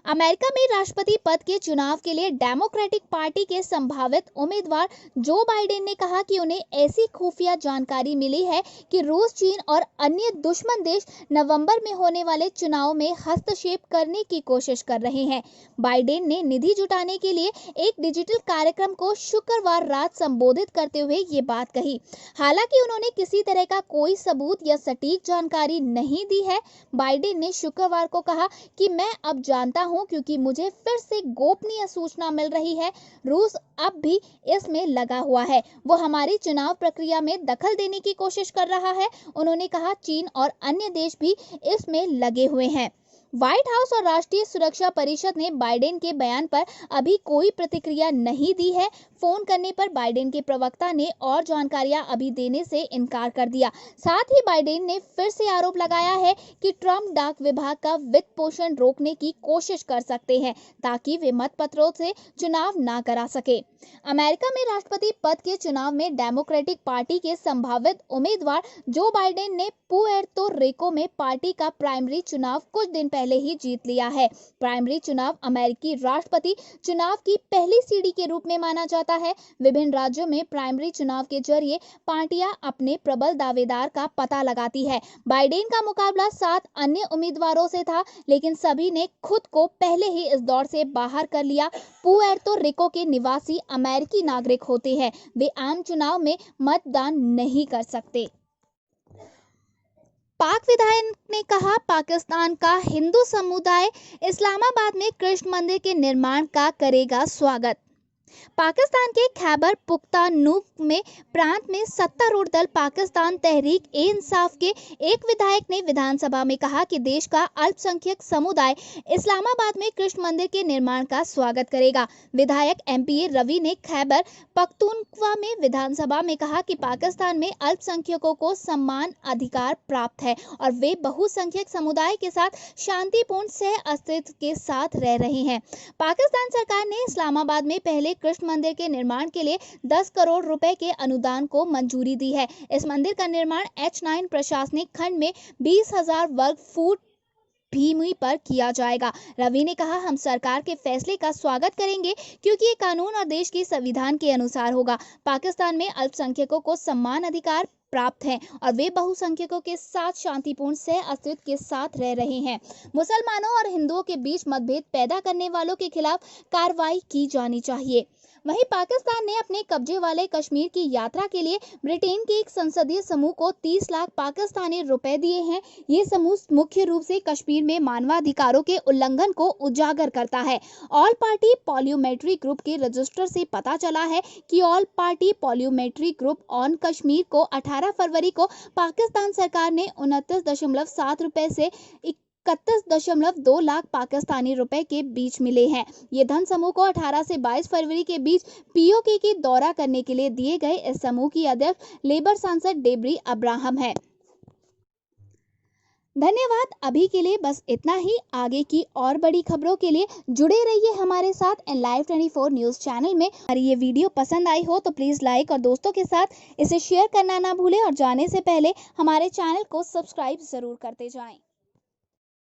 अमेरिका में राष्ट्रपति पद के चुनाव के लिए डेमोक्रेटिक पार्टी के संभावित उम्मीदवार जो बाइडेन ने कहा कि उन्हें ऐसी खुफिया जानकारी मिली है कि रूस, चीन और अन्य दुश्मन देश नवंबर में होने वाले चुनाव में हस्तक्षेप करने की कोशिश कर रहे हैं। बाइडेन ने निधि जुटाने के लिए एक डिजिटल कार्यक्रम को शुक्रवार रात संबोधित करते हुए ये बात कही। हालांकि उन्होंने किसी तरह का कोई सबूत या सटीक जानकारी नहीं दी है। बाइडेन ने शुक्रवार को कहा कि मैं अब जानता हूं क्योंकि मुझे फिर से गोपनीय सूचना मिल रही है। रूस अब भी इसमें लगा हुआ है, वो हमारी चुनाव प्रक्रिया में दखल देने की कोशिश कर रहा है। उन्होंने कहा चीन और अन्य देश भी इसमें लगे हुए हैं। व्हाइट हाउस और राष्ट्रीय सुरक्षा परिषद ने बाइडेन के बयान पर अभी कोई प्रतिक्रिया नहीं दी है। फोन करने पर बाइडेन के प्रवक्ता ने और जानकारियां अभी देने से इनकार कर दिया। साथ ही बाइडेन ने फिर से आरोप लगाया है कि ट्रंप डाक विभाग का वित्त पोषण रोकने की कोशिश कर सकते हैं ताकि वे मतपत्रों से चुनाव ना करा सके। अमेरिका में राष्ट्रपति पद के चुनाव में डेमोक्रेटिक पार्टी के संभावित उम्मीदवार जो बाइडेन ने पुएर्तो रिको में पार्टी का प्राइमरी चुनाव कुछ दिन पहले ही जीत लिया है। प्राइमरी चुनाव अमेरिकी राष्ट्रपति चुनाव की पहली सीढ़ी के रूप में माना जाता है। विभिन्न राज्यों में प्राइमरी चुनाव के जरिए पार्टियां अपने प्रबल दावेदार का पता लगाती है। बाइडेन का मुकाबला 7 अन्य उम्मीदवारों से था, लेकिन सभी ने खुद को पहले ही इस दौड़ से बाहर कर लिया। पुएर्तो रिको के निवासी अमेरिकी नागरिक होते हैं, वे आम चुनाव में मतदान नहीं कर सकते। पाक विधायक ने कहा पाकिस्तान का हिंदू समुदाय इस्लामाबाद में कृष्ण मंदिर के निर्माण का करेगा स्वागत। पाकिस्तान के खैबर पुख्तनख्वा में प्रांत में सत्तारूढ़ दल पाकिस्तान तहरीक ए इंसाफ के एक विधायक ने विधानसभा में कहा कि देश का अल्पसंख्यक समुदाय इस्लामाबाद में कृष्ण मंदिर के निर्माण का स्वागत करेगा। विधायक एमपीए रवि ने खैबर पख्तूनख्वा में विधानसभा में कहा कि पाकिस्तान में अल्पसंख्यकों को समान अधिकार प्राप्त है और वे बहुसंख्यक समुदाय के साथ शांतिपूर्ण सह अस्तित्व के साथ रह रहे हैं। पाकिस्तान सरकार ने इस्लामाबाद में पहले कृष्ण मंदिर के निर्माण के लिए 10 करोड़ रुपए के अनुदान को मंजूरी दी है। इस मंदिर का निर्माण H9 प्रशासनिक खंड में 20,000 वर्ग फुट भूमि पर किया जाएगा। रवि ने कहा हम सरकार के फैसले का स्वागत करेंगे क्योंकि ये कानून और देश के संविधान के अनुसार होगा। पाकिस्तान में अल्पसंख्यकों को समान अधिकार प्राप्त है और वे बहुसंख्यकों के साथ शांतिपूर्ण सह अस्तित्व के साथ रह रहे हैं। मुसलमानों और हिंदुओं के बीच मतभेद पैदा करने वालों के खिलाफ कार्रवाई की जानी चाहिए। वहीं पाकिस्तान ने अपने कब्जे वाले कश्मीर की यात्रा के लिए ब्रिटेन के एक संसदीय समूह को 30 लाख पाकिस्तानी रुपए दिए हैं। ये समूह मुख्य रूप से कश्मीर में मानवाधिकारों के उल्लंघन को उजागर करता है। ऑल पार्टी पार्लियामेंट्री ग्रुप के रजिस्टर से पता चला है कि all party parliamentary group on Kashmir को 18 फरवरी को पाकिस्तान सरकार ने 29.7 रुपए से 31.2 लाख पाकिस्तानी रुपए के बीच मिले हैं। ये धन समूह को 18 से 22 फरवरी के बीच पीओके की दौरा करने के लिए दिए गए। इस समूह की अध्यक्ष लेबर सांसद डेबरी अब्राहम है। धन्यवाद। अभी के लिए बस इतना ही। आगे की और बड़ी खबरों के लिए जुड़े रहिए हमारे साथ Live 24 न्यूज चैनल में। अगर ये वीडियो पसंद आई हो तो प्लीज लाइक और दोस्तों के साथ इसे शेयर करना ना भूलें और जाने से पहले हमारे चैनल को सब्सक्राइब जरूर करते जाएं।